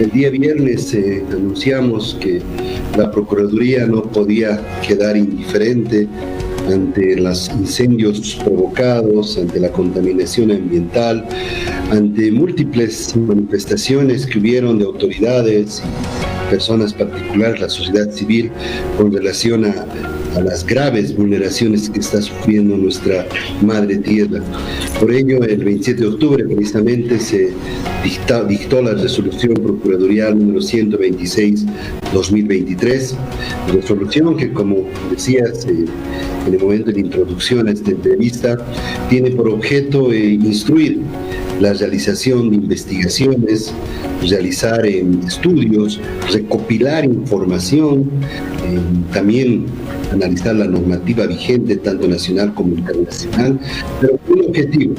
El día viernes anunciamos que la Procuraduría no podía quedar indiferente ante los incendios provocados, ante la contaminación ambiental, ante múltiples manifestaciones que hubieron de autoridades y personas particulares, la sociedad civil, con relación a las graves vulneraciones que está sufriendo nuestra madre tierra. Por ello, el 27 de octubre precisamente se dictó la resolución procuradorial número 126/2023, resolución que, como decías en el momento de introducción a esta entrevista, tiene por objeto instruir la realización de investigaciones, realizar estudios, recopilar información, también analizar la normativa vigente, tanto nacional como internacional, pero con un objetivo,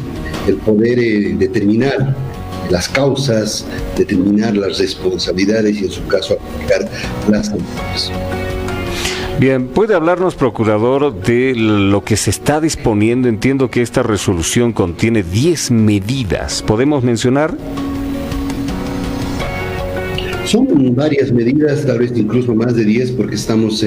el poder determinar las causas, determinar las responsabilidades y, en su caso, aplicar las sanciones. Bien, ¿puede hablarnos, procurador, de lo que se está disponiendo? Entiendo que esta resolución contiene 10 medidas. ¿Podemos mencionar? Son varias medidas, tal vez incluso más de 10, porque estamos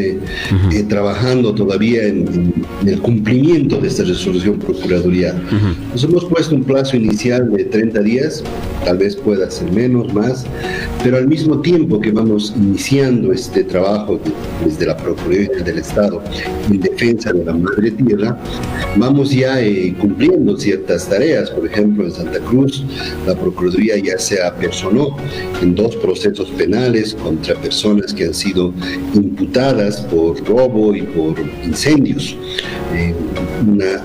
trabajando todavía en el cumplimiento de esta resolución procuradorial. Nos hemos puesto un plazo inicial de 30 días, tal vez pueda ser menos, más, pero al mismo tiempo que vamos iniciando este trabajo desde la Procuraduría del Estado en defensa de la madre tierra, vamos ya cumpliendo ciertas tareas. Por ejemplo, en Santa Cruz, la Procuraduría ya se apersonó en 2 procesos penales contra personas que han sido imputadas por robo y por incendios. Una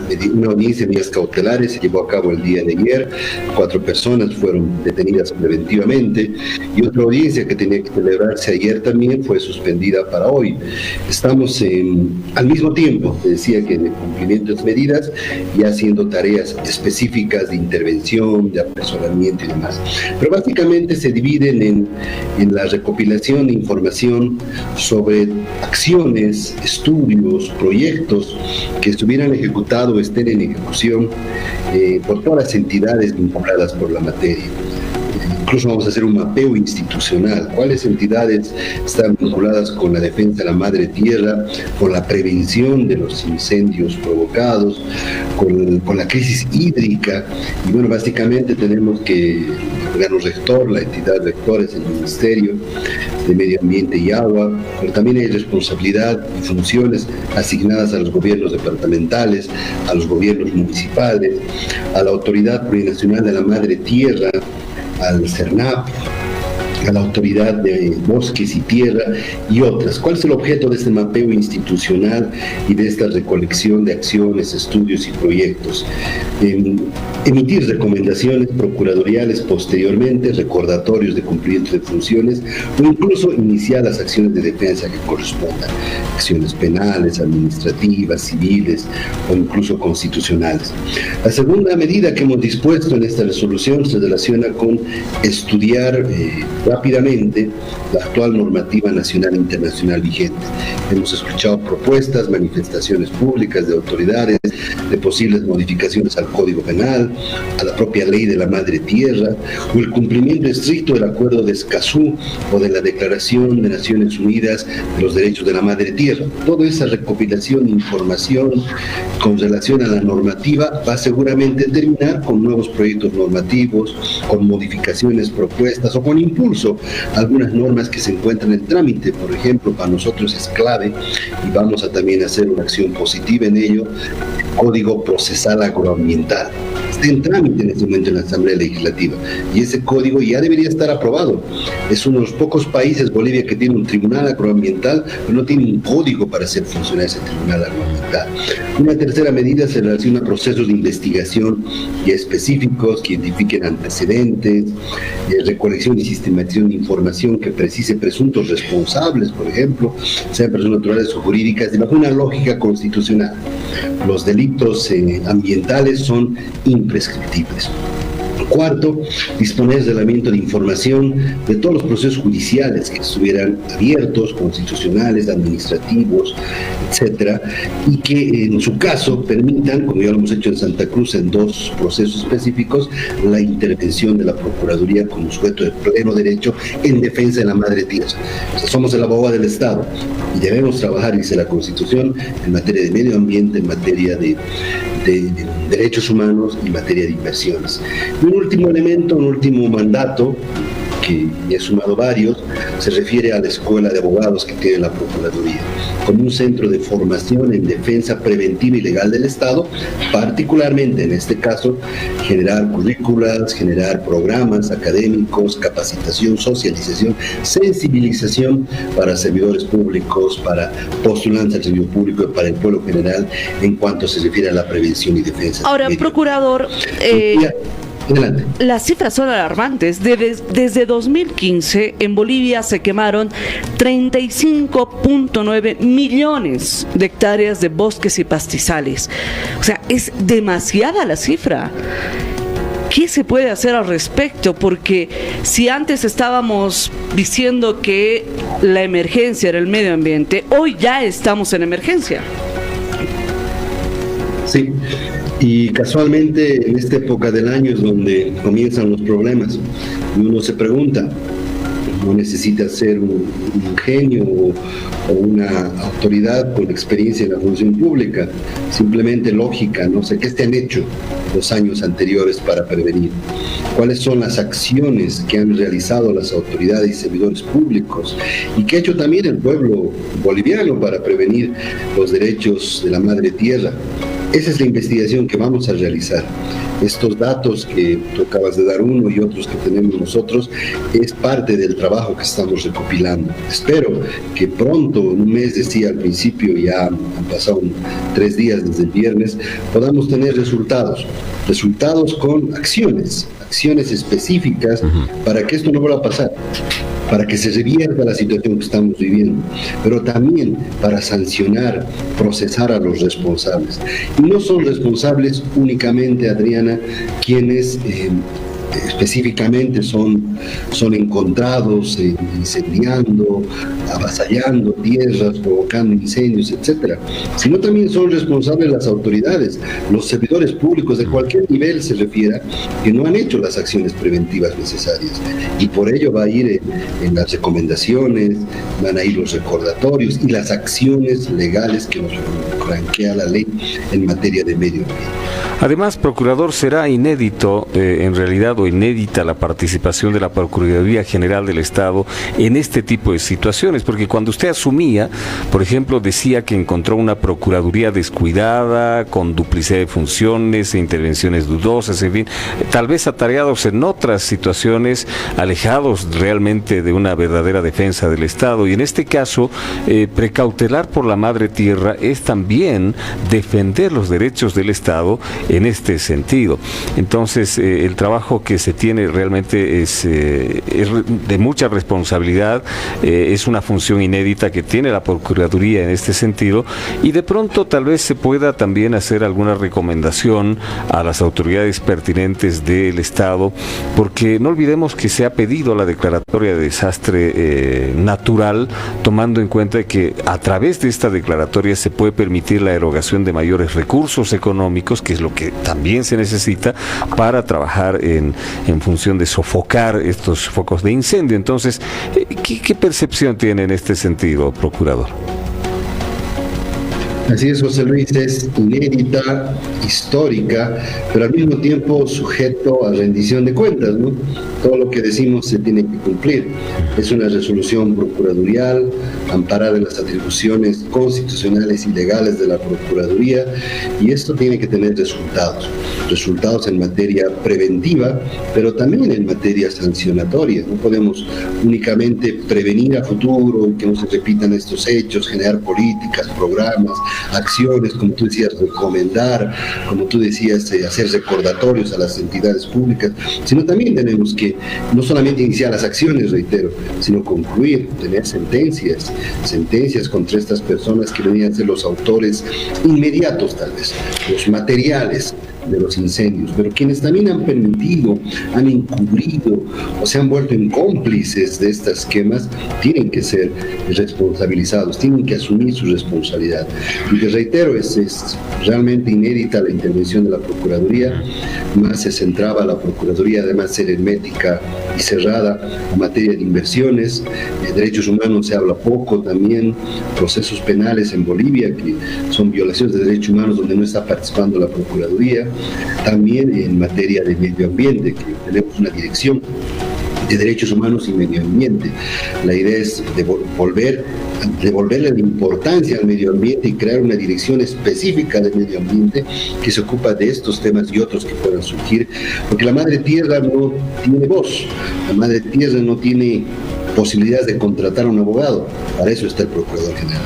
audiencia de medidas cautelares se llevó a cabo el día de ayer. 4 personas fueron detenidas preventivamente y otra audiencia que tenía que celebrarse ayer también fue suspendida para hoy. Estamos al mismo tiempo, te decía, que en el cumplimiento de las medidas y haciendo tareas específicas de intervención, de apersonamiento y demás. Pero básicamente se dividen en la recopilación de información sobre acciones, estudios, proyectos que estuvieran ejecutados o estén en ejecución por todas las entidades vinculadas por la materia. Incluso vamos a hacer un mapeo institucional. ¿Cuáles entidades están vinculadas con la defensa de la madre tierra, con la prevención de los incendios provocados, con la crisis hídrica? Y bueno, básicamente tenemos que el órgano rector, la entidad rectora es el Ministerio de Medio Ambiente y Agua, pero también hay responsabilidad y funciones asignadas a los gobiernos departamentales, a los gobiernos municipales, a la Autoridad Plurinacional de la Madre Tierra, al CERNAP, a la Autoridad de Bosques y Tierra y otras. ¿Cuál es el objeto de este mapeo institucional y de esta recolección de acciones, estudios y proyectos? Emitir recomendaciones procuradoriales posteriormente, recordatorios de cumplimiento de funciones o incluso iniciar las acciones de defensa que correspondan, acciones penales, administrativas, civiles o incluso constitucionales. La segunda medida que hemos dispuesto en esta resolución se relaciona con estudiar rápidamente la actual normativa nacional e internacional vigente. Hemos escuchado propuestas, manifestaciones públicas de autoridades, de posibles modificaciones al Código Penal, a la propia ley de la madre tierra, o el cumplimiento estricto del Acuerdo de Escazú o de la Declaración de Naciones Unidas de los Derechos de la Madre Tierra. Toda esa recopilación de información con relación a la normativa va seguramente a terminar con nuevos proyectos normativos, con modificaciones propuestas o con impulso a algunas normas que se encuentran en trámite. Por ejemplo, para nosotros es clave y vamos a también hacer una acción positiva en ello, el Código Procesal Agroambiental. Está en trámite en este momento en la Asamblea Legislativa y ese código ya debería estar aprobado. Es uno de los pocos países, Bolivia, que tiene un tribunal agroambiental, pero no tiene un código para hacer funcionar ese tribunal agroambiental. Una tercera medida se relaciona a procesos de investigación ya específicos que identifiquen antecedentes, recolección y sistematización de información que precise presuntos responsables, por ejemplo, sean personas naturales o jurídicas, de bajo una lógica constitucional. Los delitos ambientales son imprescriptibles. Cuarto, disponer del aislamiento de información de todos los procesos judiciales que estuvieran abiertos, constitucionales, administrativos, etcétera, y que en su caso permitan, como ya lo hemos hecho en Santa Cruz en 2 procesos específicos, la intervención de la Procuraduría como sujeto de pleno derecho en defensa de la madre tierra. O sea, somos el abogado del Estado y debemos trabajar, dice la Constitución, en materia de medio ambiente, en materia de derechos humanos y en materia de inversiones. Y un último elemento, un último mandato, que he sumado varios, se refiere a la Escuela de Abogados que tiene la Procuraduría, como un centro de formación en defensa preventiva y legal del Estado, particularmente en este caso, generar currículas, generar programas académicos, capacitación, socialización, sensibilización para servidores públicos, para postulantes al servicio público y para el pueblo general en cuanto se refiere a la prevención y defensa. Ahora, procurador, adelante. Las cifras son alarmantes. Desde 2015 en Bolivia se quemaron 35.9 millones de hectáreas de bosques y pastizales. O sea, es demasiada la cifra. ¿Qué se puede hacer al respecto? Porque si antes estábamos diciendo que la emergencia era el medio ambiente, hoy ya estamos en emergencia. Sí. Y casualmente en esta época del año es donde comienzan los problemas. Y uno se pregunta, no necesita ser un genio o una autoridad con experiencia en la función pública, simplemente lógica, no sé, ¿qué se han hecho los años anteriores para prevenir? ¿Cuáles son las acciones que han realizado las autoridades y servidores públicos? ¿Y qué ha hecho también el pueblo boliviano para prevenir los derechos de la madre tierra? Esa es la investigación que vamos a realizar. Estos datos que tú acabas de dar uno y otros que tenemos nosotros es parte del trabajo que estamos recopilando. Espero que pronto, en un mes, decía al principio, ya han pasado 3 días desde el viernes, podamos tener resultados con acciones específicas para que esto no vuelva a pasar, para que se revierta la situación que estamos viviendo, pero también para sancionar, procesar a los responsables. Y no son responsables únicamente, Adriana, quienes específicamente son encontrados incendiando, avasallando tierras, provocando incendios, etcétera, sino también son responsables las autoridades, los servidores públicos de cualquier nivel se refiera, que no han hecho las acciones preventivas necesarias, y por ello va a ir en las recomendaciones, van a ir los recordatorios y las acciones legales que nos franquea la ley en materia de medio ambiente. Además, procurador, será inédito, en realidad, o inédita la participación de la Procuraduría General del Estado en este tipo de situaciones, porque cuando usted asumía, por ejemplo, decía que encontró una Procuraduría descuidada, con duplicidad de funciones e intervenciones dudosas, en fin, tal vez atareados en otras situaciones, alejados realmente de una verdadera defensa del Estado. Y en este caso, precautelar por la madre tierra es también defender los derechos del Estado en este sentido. Entonces, el trabajo que se tiene realmente es de mucha responsabilidad, es una función inédita que tiene la Procuraduría en este sentido, y de pronto tal vez se pueda también hacer alguna recomendación a las autoridades pertinentes del Estado, porque no olvidemos que se ha pedido la declaratoria de desastre natural, tomando en cuenta que a través de esta declaratoria se puede permitir la erogación de mayores recursos económicos, que es lo que también se necesita para trabajar en función de sofocar estos focos de incendio. Entonces, ¿qué percepción tiene en este sentido, procurador? Así es, José Luis, es inédita, histórica, pero al mismo tiempo sujeto a rendición de cuentas, ¿no? Todo lo que decimos se tiene que cumplir. Es una resolución procuradurial, amparada en las atribuciones constitucionales y legales de la Procuraduría, y esto tiene que tener resultados en materia preventiva, pero también en materia sancionatoria. No podemos únicamente prevenir a futuro y que no se repitan estos hechos, generar políticas, programas, acciones, como tú decías, recomendar, como tú decías, hacer recordatorios a las entidades públicas, sino también tenemos que no solamente iniciar las acciones, reitero, sino concluir, tener sentencias contra estas personas que venían a ser los autores inmediatos, tal vez, los materiales de los incendios, pero quienes también han permitido, han encubrido o se han vuelto en cómplices de estas quemas tienen que ser responsabilizados, tienen que asumir su responsabilidad. Y te reitero, es realmente inédita la intervención de la Procuraduría, más se centraba la Procuraduría, además ser hermética y cerrada en materia de inversiones, derechos humanos se habla poco también, procesos penales en Bolivia, que son violaciones de derechos humanos donde no está participando la Procuraduría, también en materia de medio ambiente, que tenemos una dirección de derechos humanos y medio ambiente. La idea es devolverle la importancia al medio ambiente y crear una dirección específica del medio ambiente que se ocupa de estos temas y otros que puedan surgir, porque la Madre Tierra no tiene voz, la Madre Tierra no tiene posibilidades de contratar a un abogado, para eso está el Procurador General.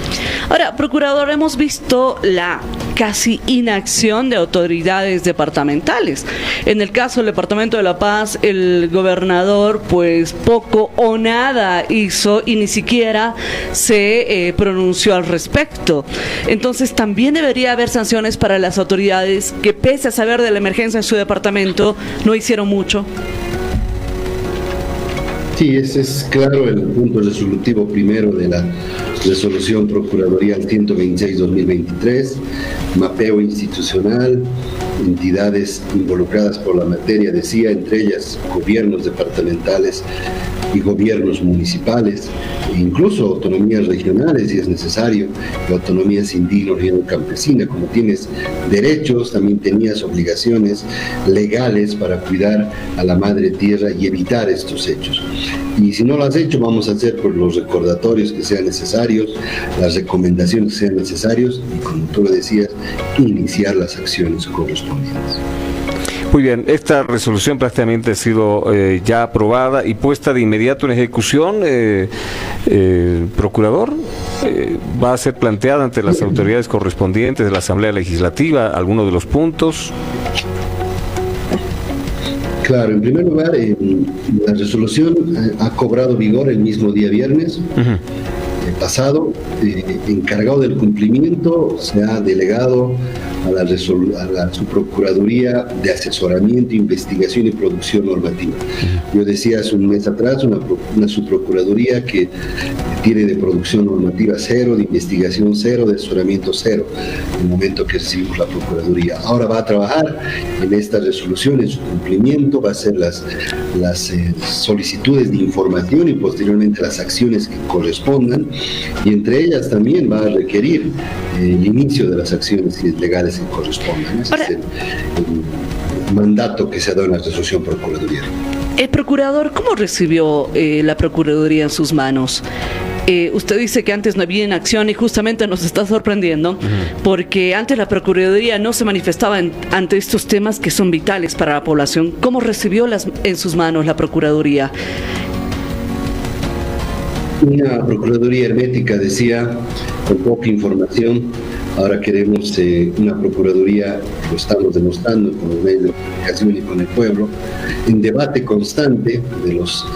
Ahora, Procurador, hemos visto la casi inacción de autoridades departamentales. En el caso del Departamento de La Paz, el gobernador pues poco o nada hizo y ni siquiera se pronunció al respecto. Entonces también debería haber sanciones para las autoridades que, pese a saber de la emergencia en su departamento, no hicieron mucho. Sí, ese es claro el punto resolutivo primero de la resolución procuradorial 126-2023, mapeo institucional, entidades involucradas por la materia, decía, entre ellas gobiernos departamentales y gobiernos municipales, e incluso autonomías regionales si es necesario, y autonomías indígenas y campesinas. Como tienes derechos, también tenías obligaciones legales para cuidar a la madre tierra y evitar estos hechos. Y si no lo has hecho, vamos a hacer por los recordatorios que sean necesarios, las recomendaciones que sean necesarios y, como tú lo decías, iniciar las acciones correspondientes. Muy bien, esta resolución prácticamente ha sido ya aprobada y puesta de inmediato en ejecución, Procurador. ¿Va a ser planteada ante las autoridades correspondientes de la Asamblea Legislativa alguno de los puntos? Claro, en primer lugar, la resolución ha cobrado vigor el mismo día viernes pasado. Encargado del cumplimiento se ha delegado a su Procuraduría de Asesoramiento, Investigación y Producción Normativa. Yo decía hace un mes atrás, una subprocuraduría que tiene de producción normativa cero, de investigación cero, de asesoramiento cero, en el momento que recibimos la Procuraduría. Ahora va a trabajar en esta resolución, en su cumplimiento, va a hacer las solicitudes de información y posteriormente las acciones que correspondan, y entre ellas también va a requerir el inicio de las acciones legales que correspondan. Ese es el mandato que se ha dado en la resolución procuradorial. El procurador, ¿cómo recibió la Procuraduría en sus manos? Usted dice que antes no había acción y justamente nos está sorprendiendo porque antes la Procuraduría no se manifestaba ante estos temas que son vitales para la población. ¿Cómo recibió en sus manos la Procuraduría? Una Procuraduría hermética, decía, con poca información. Ahora queremos una Procuraduría, lo estamos demostrando con los medios de comunicación y con el pueblo, en debate constante de los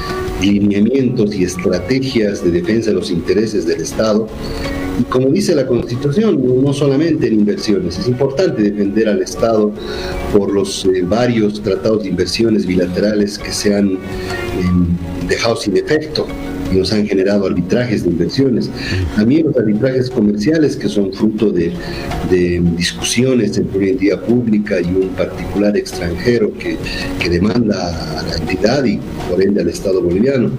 lineamientos y estrategias de defensa de los intereses del Estado. Y como dice la Constitución, no solamente en inversiones, es importante defender al Estado por los varios tratados de inversiones bilaterales que se han dejado sin efecto y nos han generado arbitrajes de inversiones. También los arbitrajes comerciales que son fruto de discusiones entre una entidad pública y un particular extranjero que demanda a la entidad y por ende al Estado boliviano.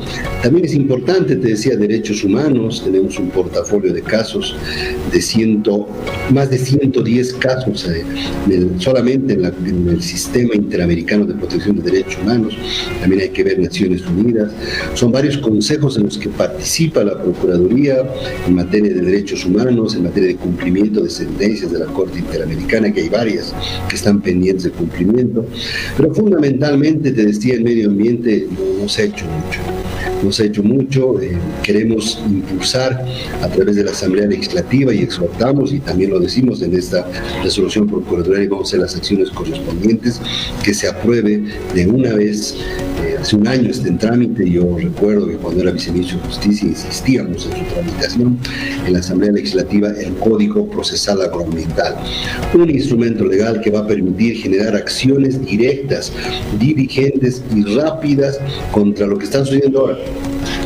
También es importante, te decía, derechos humanos. Tenemos un portafolio de casos de más de 110 casos solamente en el Sistema Interamericano de Protección de Derechos Humanos. También hay que ver Naciones Unidas. Son varios consejos en los que participa la Procuraduría en materia de derechos humanos, en materia de cumplimiento de sentencias de la Corte Interamericana, que hay varias que están pendientes de cumplimiento. Pero fundamentalmente, te decía, en medio ambiente no se ha hecho mucho. No se ha hecho mucho. Queremos impulsar a través de la Asamblea Legislativa y exhortamos, y también lo decimos en esta resolución procuradorial, y vamos a hacer las acciones correspondientes, que se apruebe de una vez hace un año está en trámite. Yo recuerdo que cuando era viceministro de Justicia insistíamos en su tramitación en la Asamblea Legislativa, el Código Procesal Agroambiental, un instrumento legal que va a permitir generar acciones directas, diligentes y rápidas contra lo que está sucediendo ahora: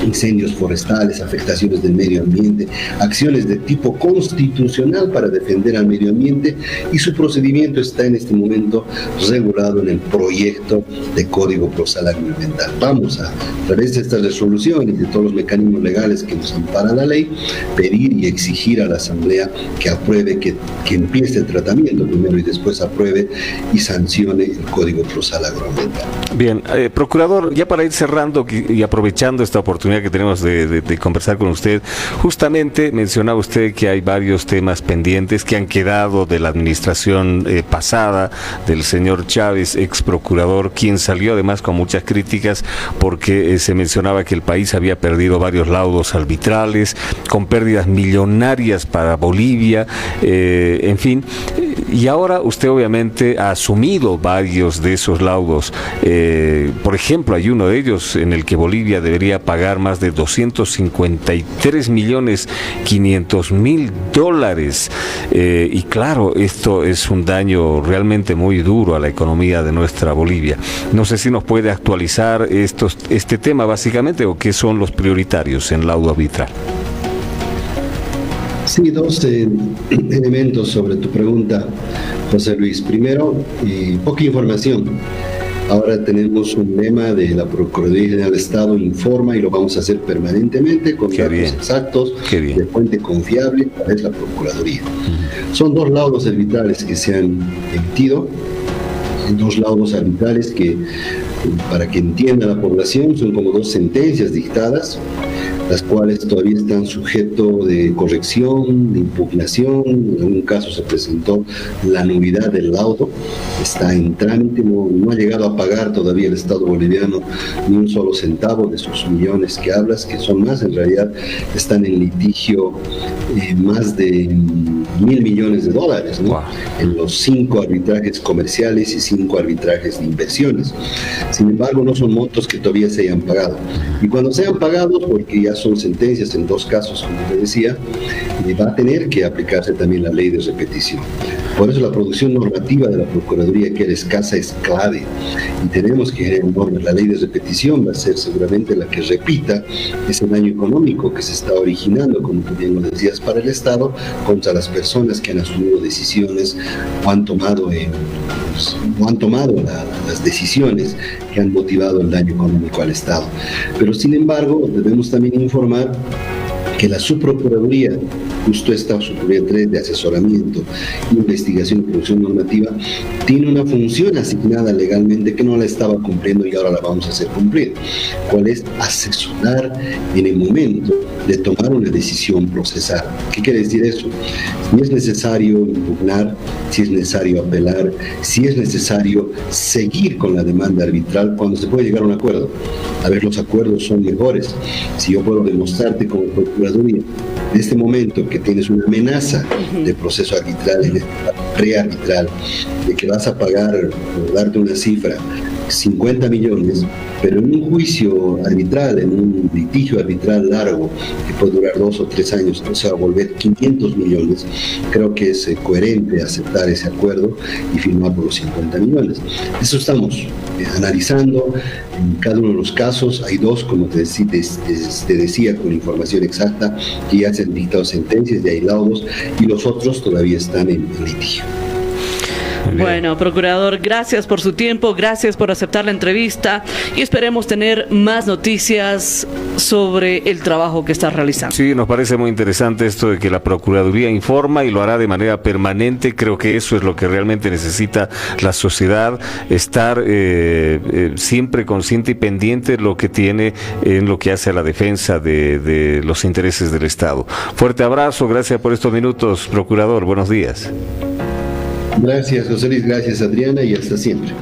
incendios forestales, afectaciones del medio ambiente, acciones de tipo constitucional para defender al medio ambiente, y su procedimiento está en este momento regulado en el proyecto de Código Procesal Agroambiental. Vamos a través de esta resolución y de todos los mecanismos legales que nos amparan la ley, pedir y exigir a la Asamblea que apruebe, que empiece el tratamiento primero y después apruebe y sancione el Código Procesal Agroambiental. Bien, procurador, ya para ir cerrando y aprovechando esta oportunidad que tenemos de conversar con usted, justamente mencionaba usted que hay varios temas pendientes que han quedado de la administración pasada del señor Chávez, ex procurador, quien salió además con muchas críticas porque se mencionaba que el país había perdido varios laudos arbitrales, con pérdidas millonarias para Bolivia, en fin. Y ahora usted obviamente ha asumido varios de esos laudos. Por ejemplo, hay uno de ellos en el que Bolivia debería pagar más de $253.500.000. Y claro, esto es un daño realmente muy duro a la economía de nuestra Bolivia. No sé si nos puede actualizar este tema básicamente, o qué son los prioritarios en laudo arbitral. Sí, dos elementos sobre tu pregunta, José Luis. Primero, poca información. Ahora tenemos un lema de la Procuraduría General del Estado: informa, y lo vamos a hacer permanentemente con datos exactos, de fuente confiable, para la Procuraduría. Son 2 laudos arbitrales que se han emitido, 2 laudos arbitrales que, para que entienda la población, son como 2 sentencias dictadas, las cuales todavía están sujetos de corrección, de impugnación. En algún caso se presentó la nulidad del laudo, está en trámite, no ha llegado a pagar todavía el Estado boliviano ni un solo centavo de sus millones que hablas, que son más. En realidad están en litigio más de $1.000 millones, ¿no? Wow. En los 5 arbitrajes comerciales y 5 arbitrajes de inversiones. Sin embargo, no son montos que todavía se hayan pagado. Y cuando sean pagados, porque ya son sentencias en 2 casos, como te decía, va a tener que aplicarse también la ley de repetición. Por eso la producción normativa de la Procuraduría, que era escasa, es clave, y tenemos que generar normas. La ley de repetición va a ser seguramente la que repita ese daño económico que se está originando, como tú bien lo decías, para el Estado, contra las personas que han asumido decisiones o han tomado las decisiones que han motivado el daño económico al Estado. Pero sin embargo, debemos también informar que la Subprocuraduría, justo esta Subprocuraduría 3 de asesoramiento, investigación y producción normativa, tiene una función asignada legalmente que no la estaba cumpliendo y ahora la vamos a hacer cumplir. ¿Cuál es? Asesorar en el momento de tomar una decisión procesal. ¿Qué quiere decir eso? Si es necesario impugnar, si es necesario apelar, si es necesario seguir con la demanda arbitral, cuando se puede llegar a un acuerdo. A ver, los acuerdos son mejores si yo puedo demostrarte como Procuraduría en este momento que tienes una amenaza de proceso arbitral, prearbitral, de que vas a pagar, por darte una cifra, 50 millones, pero en un juicio arbitral, en un litigio arbitral largo, que puede durar 2 o 3 años, se va a volver 500 millones, creo que es coherente aceptar ese acuerdo y firmar por los 50 millones. Eso estamos analizando en cada uno de los casos. Hay 2, como te decía, con información exacta, que ya se han dictado sentencias, ya hay laudos, y los otros todavía están en litigio. Bueno, procurador, gracias por su tiempo, gracias por aceptar la entrevista, y esperemos tener más noticias sobre el trabajo que está realizando. Sí, nos parece muy interesante esto de que la Procuraduría informa y lo hará de manera permanente. Creo que eso es lo que realmente necesita la sociedad, estar siempre consciente y pendiente de lo que tiene en lo que hace a la defensa de los intereses del Estado. Fuerte abrazo, gracias por estos minutos, procurador, buenos días. Gracias, José Luis, gracias, Adriana, y hasta siempre.